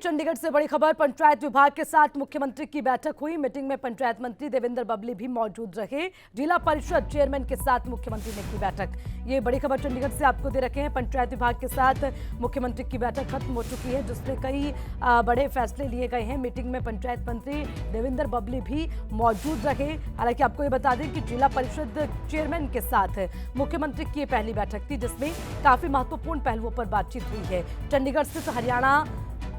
चंडीगढ़ से बड़ी खबर। पंचायत विभाग के साथ मुख्यमंत्री की बैठक हुई। मीटिंग में पंचायत मंत्री देवेंद्र बबली भी मौजूद रहे। जिला परिषद चेयरमैन के साथ मुख्यमंत्री ने की बैठक। ये बड़ी खबर चंडीगढ़ से आपको दे रखे हैं। पंचायत विभाग के साथ मुख्यमंत्री की बैठक खत्म हो चुकी है, जिसमें कई बड़े फैसले लिए गए हैं। मीटिंग में पंचायत मंत्री देवेंद्र बबली भी मौजूद रहे। हालांकि आपको ये बता दें कि जिला परिषद चेयरमैन के साथ मुख्यमंत्री की पहली बैठक थी, जिसमें काफी महत्वपूर्ण पहलुओं पर बातचीत हुई है। चंडीगढ़ स्थित हरियाणा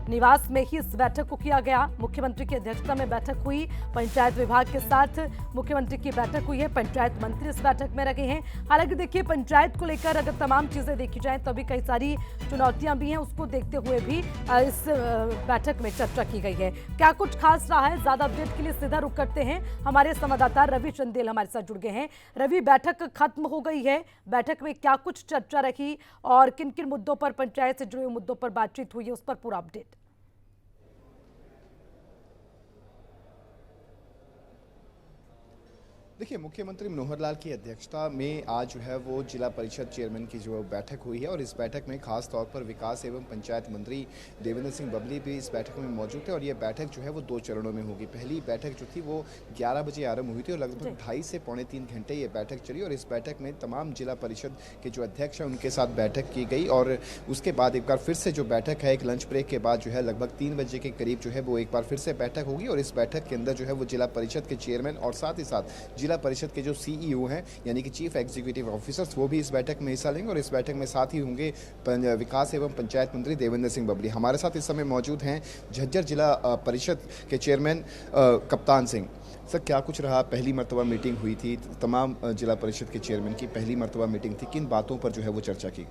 निवास में ही इस बैठक को किया गया। मुख्यमंत्री की अध्यक्षता में बैठक हुई। पंचायत विभाग के साथ मुख्यमंत्री की बैठक हुई है। पंचायत मंत्री इस बैठक में रहे हैं। हालांकि देखिए, पंचायत को लेकर अगर तमाम चीजें देखी जाएं तो अभी कई सारी चुनौतियां भी हैं, उसको देखते हुए भी इस बैठक में चर्चा की गई है। क्या कुछ खास रहा है, ज्यादा अपडेट के लिए सीधा रुख करते हैं। हमारे संवाददाता रवि चंदेल हमारे साथ जुड़ गए हैं। रवि, बैठक खत्म हो गई है, बैठक में क्या कुछ चर्चा रही और किन किन मुद्दों पर, पंचायत से जुड़े हुए मुद्दों पर बातचीत हुई है, उस पर पूरा अपडेट। देखिए, मुख्यमंत्री मनोहर लाल की अध्यक्षता में आज जो है वो जिला परिषद चेयरमैन की जो बैठक हुई है और इस बैठक में खास तौर पर विकास एवं पंचायत मंत्री देवेंद्र सिंह बबली भी इस बैठक में मौजूद थे। और ये बैठक जो है वो 2 चरणों में होगी। पहली बैठक जो थी वो 11 बजे आरंभ हुई थी और लगभग 2.5 से पौने 3 घंटे ये बैठक चली। और इस बैठक में तमाम जिला परिषद के जो अध्यक्ष हैं उनके साथ बैठक की गई। और उसके बाद एक बार फिर से जो बैठक है, एक लंच ब्रेक के बाद जो है लगभग 3 बजे के करीब जो है वो एक बार फिर से बैठक होगी। और इस बैठक के अंदर जो है वो जिला परिषद के चेयरमैन और साथ ही साथ जिला परिषद के जो सीईओ हैं यानी कि चीफ एग्जीक्यूटिव ऑफिसर्स, वो भी इस बैठक में हिस्सा लेंगे। और इस बैठक में साथ ही होंगे विकास एवं पंचायत मंत्री देवेंद्र सिंह बबली। हमारे साथ इस समय मौजूद हैं झज्जर जिला परिषद के चेयरमैन कप्तान सिंह। सर, क्या कुछ रहा? पहली मरतबा मीटिंग हुई थी, तमाम जिला परिषद के चेयरमैन की पहली मरतबा मीटिंग थी, किन बातों पर जो है वो चर्चा की?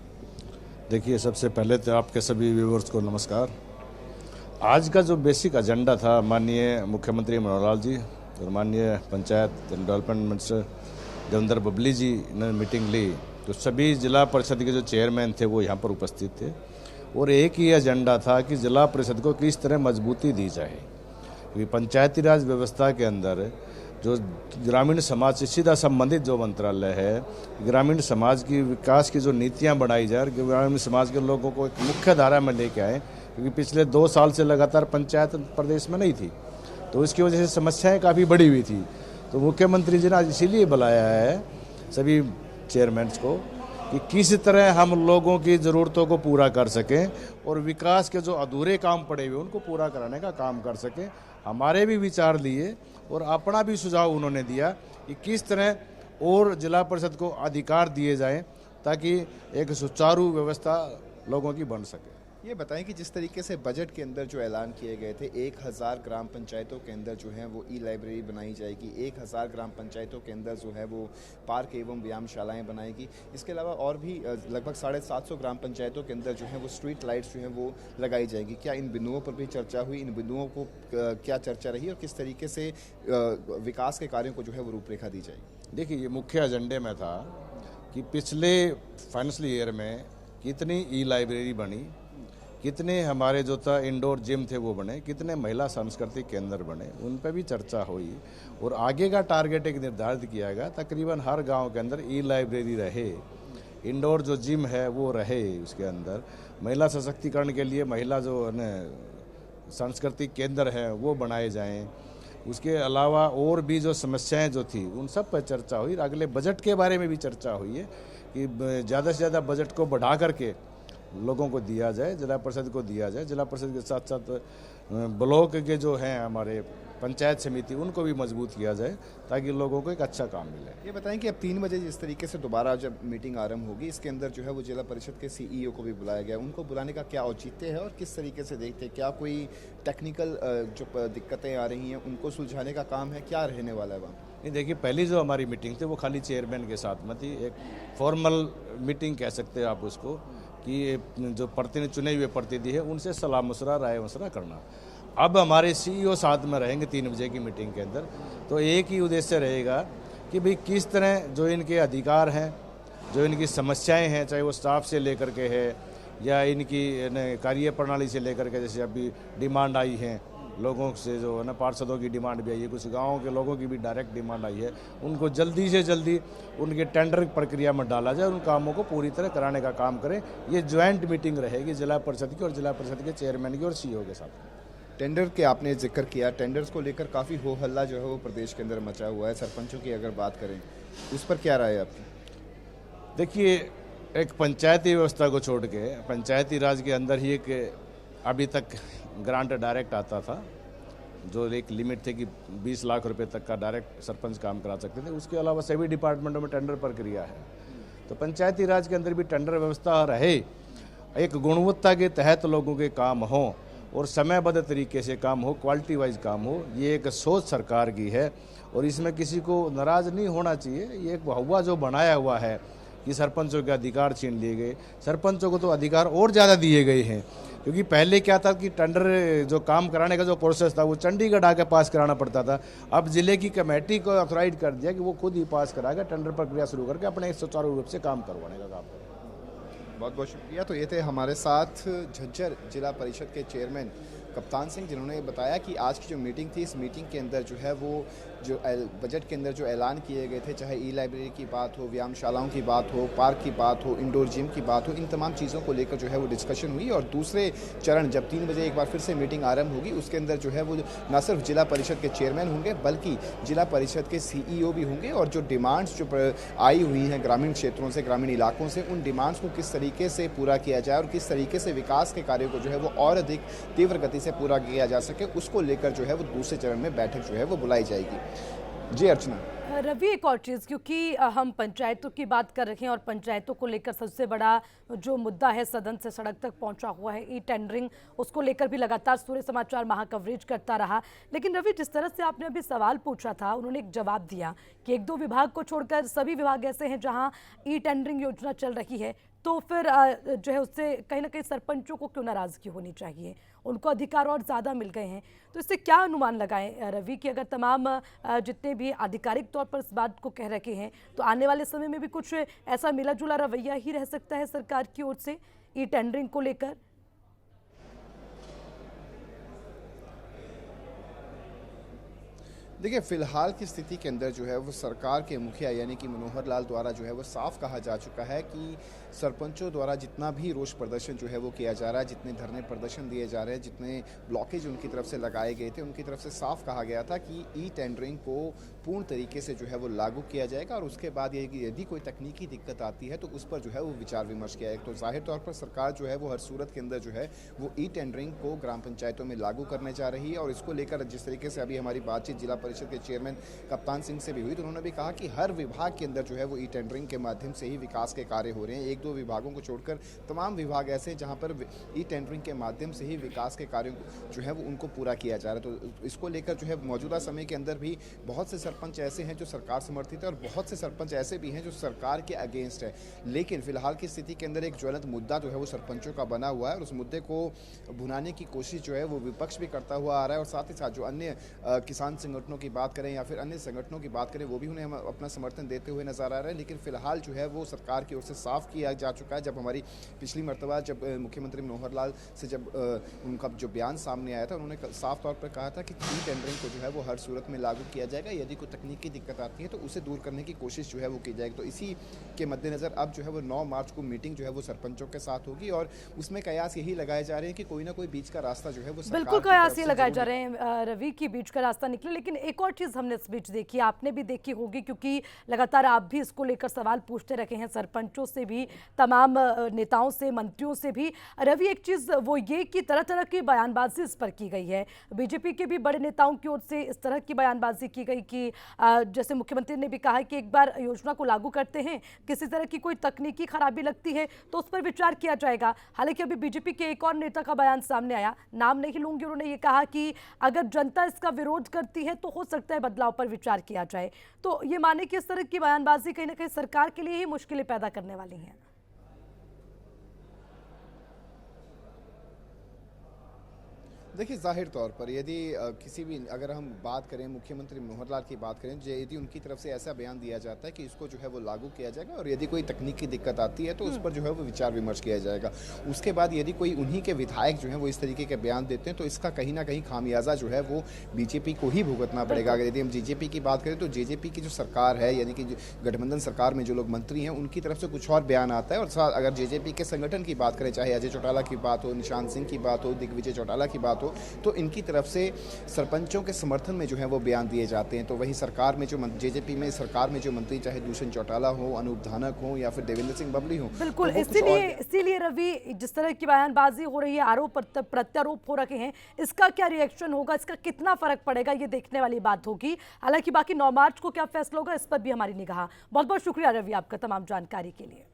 देखिए, सबसे पहले तो आपके सभी व्यूअर्स को नमस्कार। आज का जो बेसिक एजेंडा था, माननीय मुख्यमंत्री मनोहर लाल जी और माननीय पंचायत डेवलपमेंट मिनिस्टर देवेंद्र बबली जी ने मीटिंग ली, तो सभी जिला परिषद के जो चेयरमैन थे वो यहाँ पर उपस्थित थे। और एक ही एजेंडा था कि जिला परिषद को किस तरह मजबूती दी जाए, क्योंकि पंचायती राज व्यवस्था के अंदर जो ग्रामीण समाज से सीधा संबंधित जो मंत्रालय है, ग्रामीण समाज की विकास की जो नीतियाँ बनाई जाए, ग्रामीण समाज के लोगों को एक मुख्य धारा में लेके आए, क्योंकि पिछले 2 साल से लगातार पंचायत प्रदेश में नहीं थी, तो इसकी वजह से समस्याएं काफ़ी बढ़ी हुई थी। तो मुख्यमंत्री जी ने आज इसीलिए बुलाया है सभी चेयरमैन्स को कि किस तरह हम लोगों की ज़रूरतों को पूरा कर सकें और विकास के जो अधूरे काम पड़े हुए उनको पूरा कराने का काम कर सकें। हमारे भी विचार लिए और अपना भी सुझाव उन्होंने दिया कि किस तरह और जिला परिषद को अधिकार दिए जाएं ताकि एक सुचारू व्यवस्था लोगों की बन सके। ये बताएं कि जिस तरीके से बजट के अंदर जो ऐलान किए गए थे, 1000 ग्राम पंचायतों के अंदर जो है वो ई-लाइब्रेरी बनाई जाएगी, 1000 ग्राम पंचायतों के अंदर जो है वो पार्क एवं व्यायामशालाएं बनाएगी। इसके अलावा और भी लगभग 750 ग्राम पंचायतों के अंदर जो है वो स्ट्रीट लाइट्स जो है वो लगाई जाएगी। क्या इन बिंदुओं पर भी चर्चा हुई? इन बिंदुओं को क्या चर्चा रही और किस तरीके से विकास के कार्यों को जो है वो रूपरेखा दी जाएगी? देखिए, ये मुख्य एजेंडे में था कि पिछले फाइनेंशियल ईयर में कितनी ई-लाइब्रेरी बनी, कितने हमारे जो था इंडोर जिम थे वो बने, कितने महिला सांस्कृतिक केंद्र बने, उन पर भी चर्चा हुई। और आगे का टारगेट एक निर्धारित किया गया, तकरीबन हर गांव के अंदर ई-लाइब्रेरी रहे, इंडोर जो जिम है वो रहे, उसके अंदर महिला सशक्तिकरण के लिए महिला जो सांस्कृतिक केंद्र हैं वो बनाए जाएं। उसके अलावा और भी जो समस्याएं जो थी उन सब पर चर्चा हुई। अगले बजट के बारे में भी चर्चा हुई है कि ज़्यादा से ज़्यादा बजट को बढ़ा करके लोगों को दिया जाए, जिला परिषद को दिया जाए। जिला परिषद के साथ साथ ब्लॉक के जो हैं हमारे पंचायत समिति, उनको भी मजबूत किया जाए ताकि लोगों को एक अच्छा काम मिले। ये बताएं कि अब 3 बजे जिस तरीके से दोबारा जब मीटिंग आरंभ होगी, इसके अंदर जो है वो जिला परिषद के सीईओ को भी बुलाया गया, उनको बुलाने का क्या औचित्य है और किस तरीके से देखते हैं? क्या कोई टेक्निकल जो दिक्कतें आ रही हैं उनको सुलझाने का काम है, क्या रहने वाला है वहाँ? नहीं, देखिए, पहली जो हमारी मीटिंग थी वो खाली चेयरमैन के साथ में थी, एक फॉर्मल मीटिंग कह सकते हैं आप उसको, कि जो प्रतिनिधि चुने हुए प्रतिनिधि है उनसे सलाह मशवरा, राय मशवरा करना। अब हमारे सीईओ साथ में रहेंगे 3 बजे की मीटिंग के अंदर, तो एक ही उद्देश्य रहेगा कि भाई किस तरह जो इनके अधिकार हैं, जो इनकी समस्याएं हैं, चाहे वो स्टाफ से लेकर के है या इनकी कार्य प्रणाली से लेकर के, जैसे अभी डिमांड आई है लोगों से जो है ना पार्षदों की डिमांड भी आई है, कुछ गाँव के लोगों की भी डायरेक्ट डिमांड आई है, उनको जल्दी से जल्दी उनके टेंडर प्रक्रिया में डाला जाए, उन कामों को पूरी तरह कराने का काम करें। ये ज्वाइंट मीटिंग रहेगी जिला परिषद की और जिला परिषद के चेयरमैन की और सीईओ के साथ। टेंडर के आपने जिक्र किया, टेंडर्स को लेकर काफ़ी हो हल्ला जो है वो प्रदेश के अंदर मचा हुआ है। सरपंचों की अगर बात करें उस पर क्या राय है आपकी? देखिए, एक पंचायती व्यवस्था को छोड़ के पंचायती राज के अंदर ही एक अभी तक ग्रांट डायरेक्ट आता था, जो एक लिमिट थे कि 20 लाख रुपए तक का डायरेक्ट सरपंच काम करा सकते थे। उसके अलावा सभी डिपार्टमेंटों में टेंडर प्रक्रिया है, तो पंचायती राज के अंदर भी टेंडर व्यवस्था रहे, एक गुणवत्ता के तहत लोगों के काम हो और समयबद्ध तरीके से काम हो, क्वालिटी वाइज काम हो। ये एक सोच सरकार की है और इसमें किसी को नाराज नहीं होना चाहिए। ये एक हुआ जो बनाया हुआ है कि सरपंचों के अधिकार छीन लिए गए। सरपंचों को तो अधिकार और ज़्यादा दिए गए हैं, क्योंकि पहले क्या था कि टेंडर जो काम कराने का जो प्रोसेस था वो चंडीगढ़ आके पास कराना पड़ता था। अब जिले की कमेटी को ऑथराइज कर दिया कि वो खुद ही पास कराएगा, टेंडर प्रक्रिया शुरू करके अपने सुचारू रूप से काम करवाने का काम करेगा। बहुत बहुत शुक्रिया। तो ये थे हमारे साथ झज्जर जिला परिषद के चेयरमैन कप्तान सिंह, जिन्होंने बताया कि आज की जो मीटिंग थी, इस मीटिंग के अंदर जो है वो जो बजट के अंदर जो ऐलान किए गए थे, चाहे ई लाइब्रेरी की बात हो, व्यायामशालाओं की बात हो, पार्क की बात हो, इंडोर जिम की बात हो, इन तमाम चीज़ों को लेकर जो है वो डिस्कशन हुई। और दूसरे चरण जब 3 बजे एक बार फिर से मीटिंग आरंभ होगी, उसके अंदर जो है वो न सिर्फ जिला परिषद के चेयरमैन होंगे बल्कि जिला परिषद के सीईओ भी होंगे और जो डिमांड्स जो आई हुई हैं ग्रामीण क्षेत्रों से, ग्रामीण इलाकों से, उन डिमांड्स को किस तरीके से पूरा किया जाए और किस तरीके से विकास के कार्यों को जो है वो और अधिक तीव्र गति से पूरा किया जा सके, उसको लेकर जो है वो दूसरे चरण में बैठक जो है वो बुलाई जाएगी। जी अर्चना। रवि, एक और चीज़, क्योंकि हम पंचायतों की बात कर रहे हैं और पंचायतों को लेकर सबसे बड़ा जो मुद्दा है सदन से सड़क तक पहुंचा हुआ है, ई टेंडरिंग, उसको लेकर भी लगातार सूर्य समाचार महा कवरेज करता रहा। लेकिन रवि, जिस तरह से आपने अभी सवाल पूछा था, उन्होंने एक जवाब दिया कि 1-2 विभाग को छोड़कर सभी विभाग ऐसे हैं जहां ई टेंडरिंग योजना चल रही है, तो फिर जो है उससे कहीं ना कहीं सरपंचों को क्यों नाराजगी होनी चाहिए? उनको अधिकार और ज़्यादा मिल गए हैं। तो इससे क्या अनुमान लगाएं रवि कि अगर तमाम जितने भी आधिकारिक तौर पर इस बात को कह रखे हैं, तो आने वाले समय में भी कुछ ऐसा मिला जुला रवैया ही रह सकता है सरकार की ओर से ई टेंडरिंग को लेकर? देखिए, फिलहाल की स्थिति के अंदर जो है वो सरकार के मुखिया यानी कि मनोहर लाल द्वारा जो है वो साफ कहा जा चुका है कि सरपंचों द्वारा जितना भी रोष प्रदर्शन जो है वो किया जा रहा है, जितने धरने प्रदर्शन दिए जा रहे हैं, जितने ब्लॉकेज उनकी तरफ से लगाए गए थे, उनकी तरफ से साफ कहा गया था कि ई टेंडरिंग को पूर्ण तरीके से जो है वो लागू किया जाएगा और उसके बाद यदि कोई तकनीकी दिक्कत आती है तो उस पर जो है वो विचार विमर्श किया जाएगा। तो जाहिर तौर पर सरकार जो है वो हर सूरत के अंदर जो है वो ई टेंडरिंग को ग्राम पंचायतों में लागू करने जा रही है। और इसको लेकर जिस तरीके से अभी हमारी बातचीत जिला परिषद के चेयरमैन कप्तान सिंह से भी हुई, तो उन्होंने भी कहा कि हर विभाग के अंदर जो है वो ई टेंडरिंग के माध्यम से ही विकास के कार्य हो रहे हैं। 1-2 विभागों को छोड़कर तमाम विभाग ऐसे हैं जहां पर ई टेंडरिंग के माध्यम से ही विकास के कार्यों जो है वो उनको पूरा किया जा रहा है। तो इसको लेकर जो है मौजूदा समय के अंदर भी बहुत से सरपंच ऐसे हैं जो सरकार समर्थित है और बहुत से सरपंच ऐसे भी हैं जो सरकार के अगेंस्ट है। लेकिन फिलहाल की स्थिति के अंदर एक ज्वलंत मुद्दा जो है वो सरपंचों का बना हुआ है और उस मुद्दे को भुनाने की कोशिश जो है वो विपक्ष भी करता हुआ आ रहा है। और साथ ही साथ जो अन्य किसान संगठनों की बात करें या फिर अन्य संगठनों की बात करें, वो भी उन्हें अपना समर्थन देते हुए नजर आ रहा है। लेकिन फिलहाल जो है वो सरकार की ओर से साफ किया जा चुका है। जब हमारी पिछली मरतबा जब मुख्यमंत्री मनोहर लाल से जब उनका जो बयान सामने आया था, उन्होंने साफ तौर पर कहा था कि ई टेंडरिंग को जो है वो हर सूरत में लागू किया जाएगा, यदि कोई तकनीकी दिक्कत आती है तो उसे दूर करने की कोशिश जो है वो की जाएगी। तो इसी के मद्देनजर अब जो है वो 9 मार्च को मीटिंग जो है वो सरपंचों के साथ होगी और उसमें कयास यही लगाए जा रहे हैं कि कोई ना कोई बीच का रास्ता जो है वो बिल्कुल कयास ये लगाए जा रहे हैं रवि की बीच का रास्ता निकले। लेकिन एक और चीज हमने इस बीच देखी, आपने भी देखी होगी, क्योंकि लगातार आप भी इसको लेकर सवाल पूछते रहे हैं सरपंचों से भी, तमाम नेताओं से, मंत्रियों से भी। रवि, एक चीज वो ये कि तरह तरह की बयानबाजी इस पर की गई है। बीजेपी के भी बड़े नेताओं की ओर से इस तरह की बयानबाजी की गई कि जैसे मुख्यमंत्री ने भी कहा कि एक बार योजना को लागू करते हैं, किसी तरह की कोई तकनीकी खराबी लगती है तो उस पर विचार किया जाएगा। हालांकि अभी बीजेपी के एक और नेता का बयान सामने आया, नाम नहीं लूंगी, उन्होंने ये कहा कि अगर जनता इसका विरोध करती है तो हो सकता है बदलाव पर विचार किया जाए। तो ये माने कि इस तरह की बयानबाजी कहीं ना कहीं सरकार के लिए ही मुश्किलें पैदा करने वाली हैं। देखिए, जाहिर तौर पर यदि किसी भी अगर हम बात करें मुख्यमंत्री मनोहर लाल की बात करें, यदि उनकी तरफ से ऐसा बयान दिया जाता है कि इसको जो है वो लागू किया जाएगा और यदि कोई तकनीकी दिक्कत आती है तो उस पर जो है वो विचार विमर्श किया जाएगा। उसके बाद यदि कोई उन्हीं के विधायक जो है वो इस तरीके के बयान देते हैं तो इसका कहीं ना कहीं खामियाजा जो है वो बीजेपी को ही भुगतना पड़ेगा। अगर यदि हम जेजेपी की बात करें तो जेजेपी की जो सरकार है, यानी कि गठबंधन सरकार में जो लोग मंत्री हैं, उनकी तरफ से कुछ और बयान आता है। और साथ अगर जेजेपी के संगठन की बात करें, चाहे अजय चौटाला की बात हो, निशांत सिंह की बात हो, दिग्विजय चौटाला की बात हो, तो इनकी तरफ से सरपंचों के समर्थन में जो है वो बयान दिए जाते हैं। तो वहीं सरकार में जो जेजेपी में सरकार में जो मंत्री, चाहे दूषण चौटाला हो, अनूप धानक हो या फिर देवेंद्र सिंह बबली हो, बिल्कुल, तो वो कुछ और इसीलिए रवि, जिस तरह की बयानबाजी हो रही है, आरोप प्रत्यारोप हो रखे हैं, इसका क्या रिएक्शन होगा, इसका कितना फर्क पड़ेगा, ये देखने वाली बात होगी। हालांकि बाकी 9 मार्च को क्या फैसला होगा, इस पर भी हमारी निगाह। बहुत बहुत शुक्रिया रवि आपका तमाम जानकारी के लिए।